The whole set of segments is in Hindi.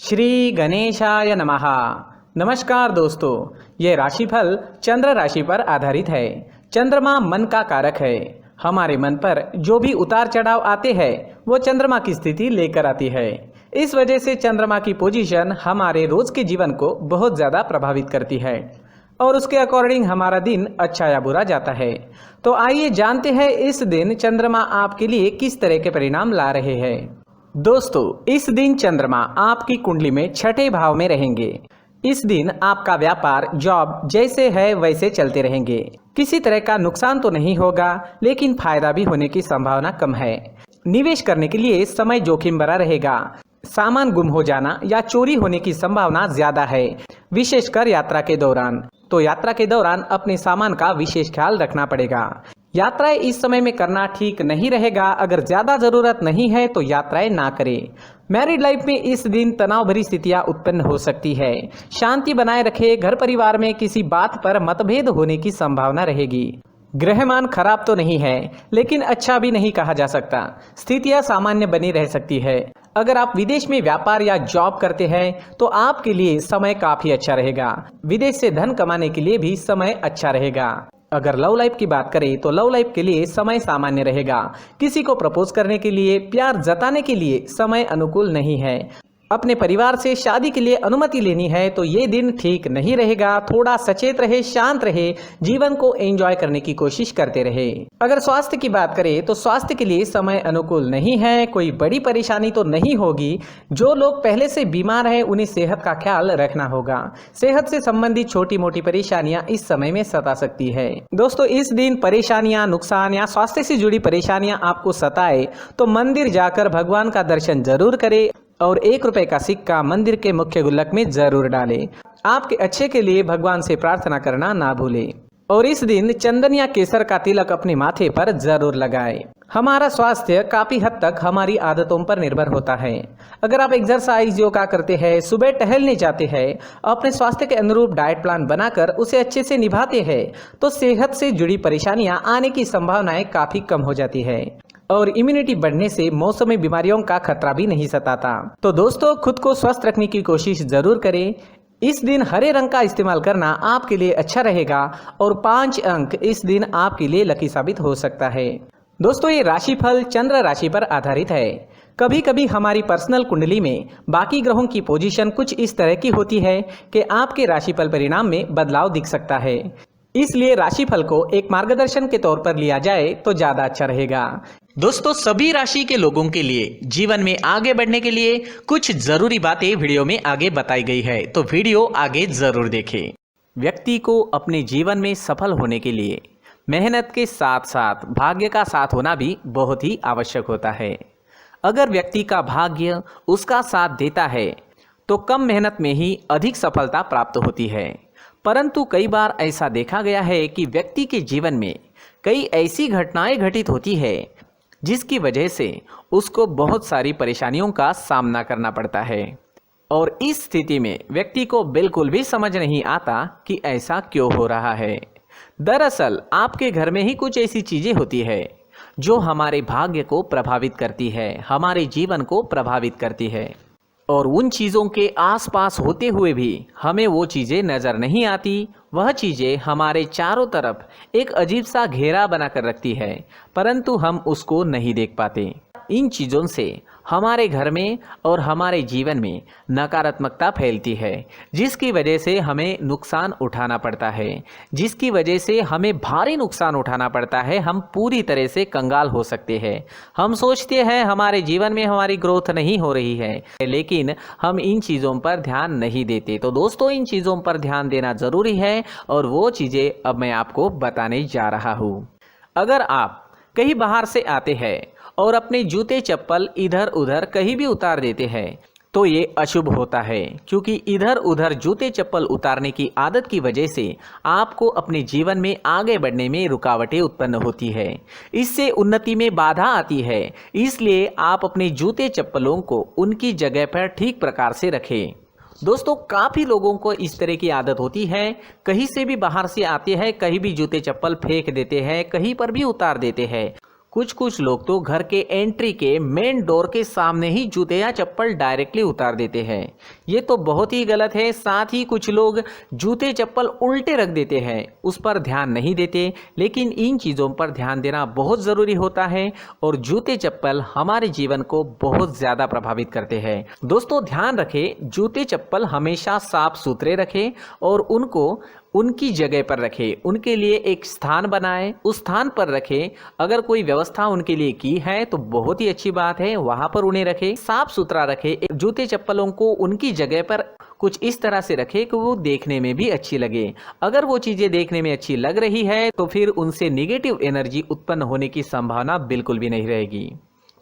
श्री गणेशाय नमः। नमस्कार दोस्तों, ये राशिफल चंद्र राशि पर आधारित है। चंद्रमा मन का कारक है। हमारे मन पर जो भी उतार चढ़ाव आते हैं वो चंद्रमा की स्थिति लेकर आती है। इस वजह से चंद्रमा की पोजीशन हमारे रोज के जीवन को बहुत ज़्यादा प्रभावित करती है और उसके अकॉर्डिंग हमारा दिन अच्छा या बुरा जाता है। तो आइए जानते हैं इस दिन चंद्रमा आपके लिए किस तरह के परिणाम ला रहे हैं। दोस्तों, इस दिन चंद्रमा आपकी कुंडली में छठे भाव में रहेंगे। इस दिन आपका व्यापार, जॉब जैसे है वैसे चलते रहेंगे। किसी तरह का नुकसान तो नहीं होगा, लेकिन फायदा भी होने की संभावना कम है। निवेश करने के लिए समय जोखिम भरा रहेगा। सामान गुम हो जाना या चोरी होने की संभावना ज्यादा है, विशेषकर यात्रा के दौरान। तो यात्रा के दौरान अपने सामान का विशेष ख्याल रखना पड़ेगा। यात्राएं इस समय में करना ठीक नहीं रहेगा। अगर ज्यादा जरूरत नहीं है तो यात्राएं ना करें। मैरिड लाइफ में इस दिन तनाव भरी स्थितियां उत्पन्न हो सकती है। शांति बनाए रखें। घर परिवार में किसी बात पर मतभेद होने की संभावना रहेगी। ग्रहमान खराब तो नहीं है, लेकिन अच्छा भी नहीं कहा जा सकता। स्थितियां सामान्य बनी रह सकती है। अगर आप विदेश में व्यापार या जॉब करते हैं तो आपके लिए समय काफी अच्छा रहेगा। विदेश से धन कमाने के लिए भी समय अच्छा रहेगा। अगर लव लाइफ की बात करें तो लव लाइफ के लिए समय सामान्य रहेगा। किसी को प्रपोज करने के लिए, प्यार जताने के लिए समय अनुकूल नहीं है। अपने परिवार से शादी के लिए अनुमति लेनी है तो ये दिन ठीक नहीं रहेगा। थोड़ा सचेत रहे, शांत रहे, जीवन को एंजॉय करने की कोशिश करते रहे। अगर स्वास्थ्य की बात करें तो स्वास्थ्य के लिए समय अनुकूल नहीं है। कोई बड़ी परेशानी तो नहीं होगी। जो लोग पहले से बीमार हैं उन्हें सेहत का ख्याल रखना होगा। सेहत से संबंधित छोटी मोटी परेशानियां इस समय में सता सकती है। दोस्तों, इस दिन परेशानियां, नुकसान या स्वास्थ्य से जुड़ी परेशानियां आपको सताए तो मंदिर जाकर भगवान का दर्शन जरूर करें और 1 रुपए का सिक्का मंदिर के मुख्य गुल्लक में जरूर डालें। आपके अच्छे के लिए भगवान से प्रार्थना करना ना भूलें। और इस दिन चंदन या केसर का तिलक अपने माथे पर जरूर लगाएं। हमारा स्वास्थ्य काफी हद तक हमारी आदतों पर निर्भर होता है। अगर आप एक्सरसाइज, योगा करते हैं, सुबह टहलने जाते हैं, अपने स्वास्थ्य के अनुरूप डाइट प्लान बनाकर उसे अच्छे से निभाते हैं तो सेहत से जुड़ी परेशानियां आने की संभावनाएं काफी कम हो जाती है और इम्यूनिटी बढ़ने से मौसमी बीमारियों का खतरा भी नहीं सताता। तो दोस्तों, खुद को स्वस्थ रखने की कोशिश जरूर करें। इस दिन हरे रंग का इस्तेमाल करना आपके लिए अच्छा रहेगा और 5 अंक इस दिन आपके लिए लकी साबित हो सकता है। दोस्तों, ये राशिफल चंद्र राशि पर आधारित है। कभी कभी हमारी पर्सनल कुंडली में बाकी ग्रहों की पोजीशन कुछ इस तरह की होती है कि आपके राशिफल परिणाम में बदलाव दिख सकता है। इसलिए राशिफल को एक मार्गदर्शन के तौर पर लिया जाए तो ज्यादा अच्छा रहेगा। दोस्तों, सभी राशि के लोगों के लिए जीवन में आगे बढ़ने के लिए कुछ जरूरी बातें वीडियो में आगे बताई गई है, तो वीडियो आगे जरूर देखें। व्यक्ति को अपने जीवन में सफल होने के लिए मेहनत के साथ साथ भाग्य का साथ होना भी बहुत ही आवश्यक होता है। अगर व्यक्ति का भाग्य उसका साथ देता है तो कम मेहनत में ही अधिक सफलता प्राप्त होती है। परंतु कई बार ऐसा देखा गया है कि व्यक्ति के जीवन में कई ऐसी घटनाएं घटित होती है जिसकी वजह से उसको बहुत सारी परेशानियों का सामना करना पड़ता है और इस स्थिति में व्यक्ति को बिल्कुल भी समझ नहीं आता कि ऐसा क्यों हो रहा है। दरअसल आपके घर में ही कुछ ऐसी चीजें होती है जो हमारे भाग्य को प्रभावित करती है, हमारे जीवन को प्रभावित करती है और उन चीज़ों के आसपास होते हुए भी हमें वो चीज़ें नज़र नहीं आती। वह चीज़ें हमारे चारों तरफ एक अजीब सा घेरा बनाकर रखती है, परंतु हम उसको नहीं देख पाते। इन चीज़ों से हमारे घर में और हमारे जीवन में नकारात्मकता फैलती है, जिसकी वजह से हमें नुकसान उठाना पड़ता है, जिसकी वजह से हमें भारी नुकसान उठाना पड़ता है। हम पूरी तरह से कंगाल हो सकते हैं। हम सोचते हैं हमारे जीवन में हमारी ग्रोथ नहीं हो रही है, लेकिन हम इन चीज़ों पर ध्यान नहीं देते। तो दोस्तों, इन चीज़ों पर ध्यान देना ज़रूरी है और वो चीज़ें अब मैं आपको बताने जा रहा हूँ। अगर आप कहीं बाहर से आते हैं और अपने जूते चप्पल इधर उधर कहीं भी उतार देते हैं तो ये अशुभ होता है, क्योंकि इधर उधर जूते चप्पल उतारने की आदत की वजह से आपको अपने जीवन में आगे बढ़ने में रुकावटें उत्पन्न होती है। इससे उन्नति में बाधा आती है। इसलिए आप अपने जूते चप्पलों को उनकी जगह पर ठीक प्रकार से रखें। दोस्तों, काफ़ी लोगों को इस तरह की आदत होती है, कहीं से भी बाहर से आते हैं, कहीं भी जूते चप्पल फेंक देते हैं, कहीं पर भी उतार देते हैं। कुछ कुछ लोग तो घर के एंट्री के मेन डोर के सामने ही जूते या चप्पल डायरेक्टली उतार देते हैं। ये तो बहुत ही गलत है। साथ ही कुछ लोग जूते चप्पल उल्टे रख देते हैं, उस पर ध्यान नहीं देते। लेकिन इन चीज़ों पर ध्यान देना बहुत ज़रूरी होता है और जूते चप्पल हमारे जीवन को बहुत ज़्यादा प्रभावित करते हैं। दोस्तों ध्यान रखें, जूते चप्पल हमेशा साफ सुथरे रखें और उनको उनकी जगह पर रखें। उनके लिए एक स्थान बनाएं, उस स्थान पर रखें। अगर कोई व्यवस्था उनके लिए की है तो बहुत ही अच्छी बात है, वहां पर उन्हें रखें, साफ सुथरा रखें। जूते चप्पलों को उनकी जगह पर कुछ इस तरह से रखें कि वो देखने में भी अच्छी लगे। अगर वो चीज़ें देखने में अच्छी लग रही है तो फिर उनसे नेगेटिव एनर्जी उत्पन्न होने की संभावना बिल्कुल भी नहीं रहेगी।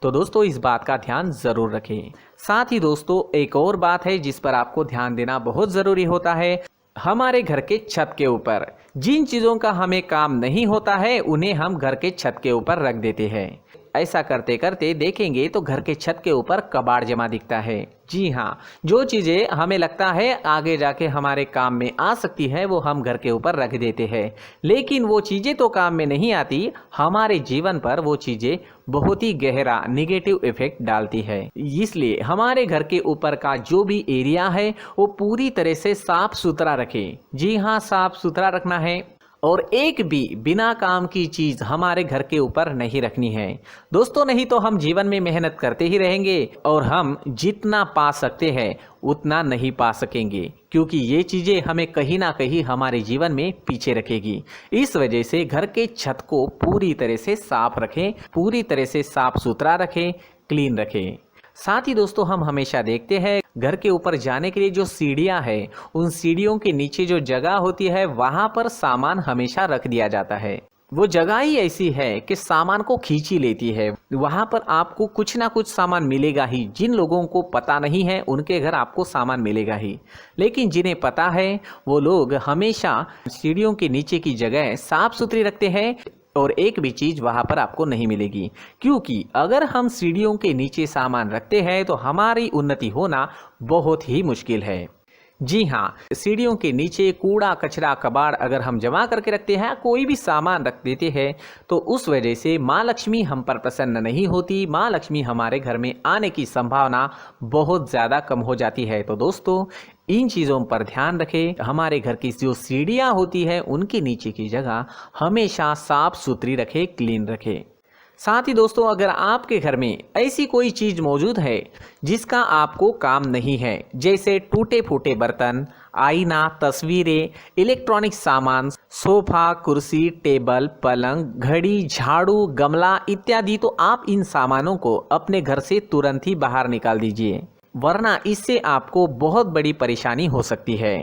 तो दोस्तों इस बात का ध्यान ज़रूर रखें। साथ ही दोस्तों एक और बात है जिस पर आपको ध्यान देना बहुत ज़रूरी होता है। हमारे घर के छत के ऊपर जिन चीज़ों का हमें काम नहीं होता है उन्हें हम घर के छत के ऊपर रख देते हैं। ऐसा करते करते देखेंगे तो घर के छत के ऊपर कबाड़ जमा दिखता है। जी हाँ, जो चीज़ें हमें लगता है आगे जाके हमारे काम में आ सकती है वो हम घर के ऊपर रख देते हैं, लेकिन वो चीज़ें तो काम में नहीं आती, हमारे जीवन पर वो चीज़ें बहुत ही गहरा नेगेटिव इफेक्ट डालती है। इसलिए हमारे घर के ऊपर का जो भी एरिया है वो पूरी तरह से साफ सुथरा रखें। जी हाँ, साफ सुथरा रखना है और एक भी बिना काम की चीज़ हमारे घर के ऊपर नहीं रखनी है। दोस्तों नहीं तो हम जीवन में मेहनत करते ही रहेंगे और हम जितना पा सकते हैं उतना नहीं पा सकेंगे, क्योंकि ये चीज़ें हमें कहीं ना कहीं हमारे जीवन में पीछे रखेगी। इस वजह से घर के छत को पूरी तरह से साफ रखें, पूरी तरह से साफ सुथरा रखें, क्लीन रखें। साथ ही दोस्तों हम हमेशा देखते हैं घर के ऊपर जाने के लिए जो सीढ़ियां हैं, उन सीढ़ियों के नीचे जो जगह होती है वहां पर सामान हमेशा रख दिया जाता है। वो जगह ही ऐसी है कि सामान को खींची लेती है। वहां पर आपको कुछ ना कुछ सामान मिलेगा ही। जिन लोगों को पता नहीं है उनके घर आपको सामान मिलेगा ही, लेकिन जिन्हें पता है वो लोग हमेशा सीढ़ियों के नीचे की जगह साफ सुथरी रखते हैं और एक भी चीज़ वहाँ पर आपको नहीं मिलेगी, क्योंकि अगर हम सीढ़ियों के नीचे सामान रखते हैं तो हमारी उन्नति होना बहुत ही मुश्किल है। जी हाँ, सीढ़ियों के नीचे कूड़ा कचरा कबाड़ अगर हम जमा करके रखते हैं, कोई भी सामान रख देते हैं, तो उस वजह से माँ लक्ष्मी हम पर प्रसन्न नहीं होती। माँ लक्ष्मी हमारे घर में आने की संभावना बहुत ज़्यादा कम हो जाती है। तो दोस्तों इन चीज़ों पर ध्यान रखें। हमारे घर की जो सीढ़ियाँ होती है उनके नीचे की जगह हमेशा साफ सुथरी रखें, क्लीन रखें। साथ ही दोस्तों अगर आपके घर में ऐसी कोई चीज़ मौजूद है जिसका आपको काम नहीं है, जैसे टूटे फूटे बर्तन, आईना, तस्वीरें, इलेक्ट्रॉनिक सामान, सोफा, कुर्सी, टेबल, पलंग, घड़ी, झाड़ू, गमला इत्यादि, तो आप इन सामानों को अपने घर से तुरंत ही बाहर निकाल दीजिए, वरना इससे आपको बहुत बड़ी परेशानी हो सकती है।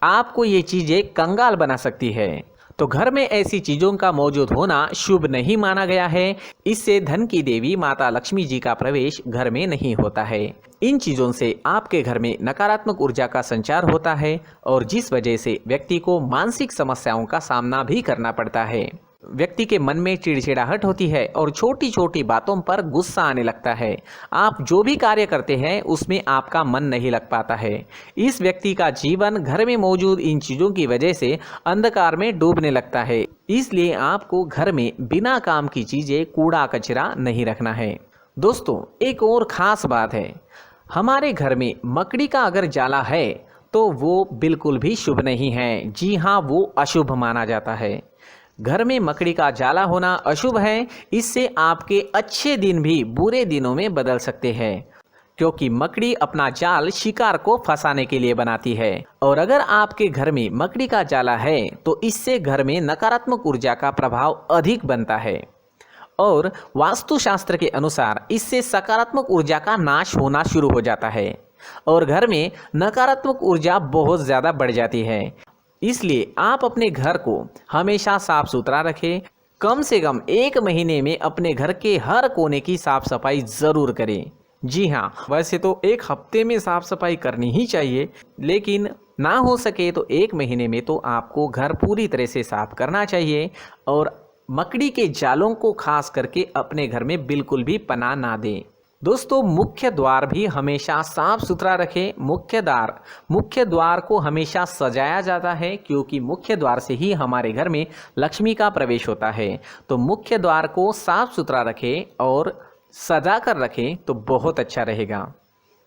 आपको ये चीज़ें कंगाल बना सकती है। तो घर में ऐसी चीज़ों का मौजूद होना शुभ नहीं माना गया है। इससे धन की देवी माता लक्ष्मी जी का प्रवेश घर में नहीं होता है। इन चीज़ों से आपके घर में नकारात्मक ऊर्जा का संचार होता है और जिस वजह से व्यक्ति को मानसिक समस्याओं का सामना भी करना पड़ता है। व्यक्ति के मन में चिड़चिड़ाहट होती है और छोटी छोटी बातों पर गुस्सा आने लगता है। आप जो भी कार्य करते हैं उसमें आपका मन नहीं लग पाता है। इस व्यक्ति का जीवन घर में मौजूद इन चीज़ों की वजह से अंधकार में डूबने लगता है। इसलिए आपको घर में बिना काम की चीज़ें, कूड़ा कचरा नहीं रखना है। दोस्तों एक और ख़ास बात है, हमारे घर में मकड़ी का अगर जाला है तो वो बिल्कुल भी शुभ नहीं है। जी हाँ, वो अशुभ माना जाता है। घर में मकड़ी का जाला होना अशुभ है। इससे आपके अच्छे दिन भी बुरे दिनों में बदल सकते हैं, क्योंकि मकड़ी अपना जाल शिकार को फंसाने के लिए बनाती है। और अगर आपके घर में मकड़ी का जाला है तो इससे घर में नकारात्मक ऊर्जा का प्रभाव अधिक बनता है और वास्तुशास्त्र के अनुसार इससे सकारात्मक ऊर्जा का नाश होना शुरू हो जाता है और घर में नकारात्मक ऊर्जा बहुत ज़्यादा बढ़ जाती है। इसलिए आप अपने घर को हमेशा साफ सुथरा रखें। कम से कम 1 महीने में अपने घर के हर कोने की साफ सफाई ज़रूर करें। जी हाँ, वैसे तो 1 हफ्ते में साफ सफाई करनी ही चाहिए, लेकिन ना हो सके तो 1 महीने में तो आपको घर पूरी तरह से साफ करना चाहिए। और मकड़ी के जालों को खास करके अपने घर में बिल्कुल भी पनाह ना दें। दोस्तों मुख्य द्वार भी हमेशा साफ सुथरा रखें। मुख्य द्वार को हमेशा सजाया जाता है, क्योंकि मुख्य द्वार से ही हमारे घर में लक्ष्मी का प्रवेश होता है। तो मुख्य द्वार को साफ सुथरा रखें और सजा कर रखें तो बहुत अच्छा रहेगा।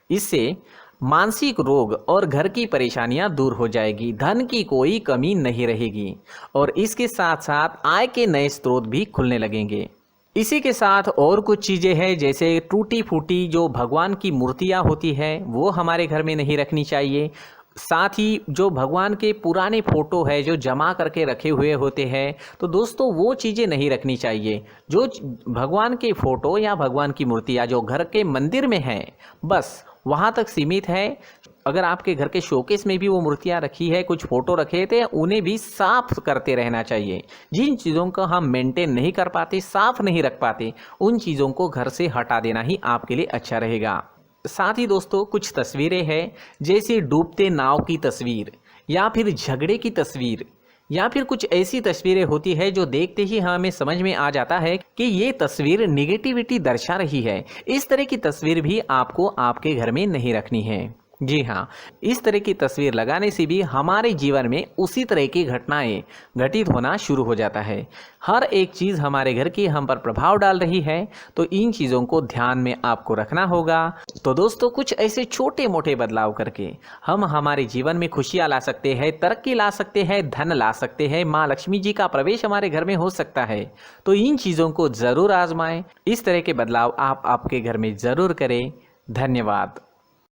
इससे मानसिक रोग और घर की परेशानियां दूर हो जाएगी, धन की कोई कमी नहीं रहेगी और इसके साथ साथ आय के नए स्रोत भी खुलने लगेंगे। इसी के साथ और कुछ चीज़ें हैं, जैसे टूटी फूटी जो भगवान की मूर्तियां होती है वो हमारे घर में नहीं रखनी चाहिए। साथ ही जो भगवान के पुराने फोटो है जो जमा करके रखे हुए होते हैं, तो दोस्तों वो चीज़ें नहीं रखनी चाहिए। जो भगवान के फोटो या भगवान की मूर्तियाँ जो घर के मंदिर में हैं बस वहाँ तक सीमित है। अगर आपके घर के शोकेस में भी वो मूर्तियाँ रखी है, कुछ फोटो रखे थे, उन्हें भी साफ करते रहना चाहिए। जिन चीज़ों को हम मेंटेन नहीं कर पाते, साफ नहीं रख पाते, उन चीज़ों को घर से हटा देना ही आपके लिए अच्छा रहेगा। साथ ही दोस्तों कुछ तस्वीरें हैं, जैसे डूबते नाव की तस्वीर या फिर झगड़े की तस्वीर या फिर कुछ ऐसी तस्वीरें होती है जो देखते ही हमें समझ में आ जाता है कि ये तस्वीर निगेटिविटी दर्शा रही है। इस तरह की तस्वीर भी आपको आपके घर में नहीं रखनी है। जी हाँ, इस तरह की तस्वीर लगाने से भी हमारे जीवन में उसी तरह की घटनाएं घटित होना शुरू हो जाता है। हर एक चीज़ हमारे घर की हम पर प्रभाव डाल रही है, तो इन चीज़ों को ध्यान में आपको रखना होगा। तो दोस्तों कुछ ऐसे छोटे मोटे बदलाव करके हम हमारे जीवन में खुशियाँ ला सकते हैं, तरक्की ला सकते हैं, धन ला सकते हैं, माँ लक्ष्मी जी का प्रवेश हमारे घर में हो सकता है। तो इन चीज़ों को ज़रूर आजमाएं। इस तरह के बदलाव आप आपके घर में ज़रूर करें। धन्यवाद।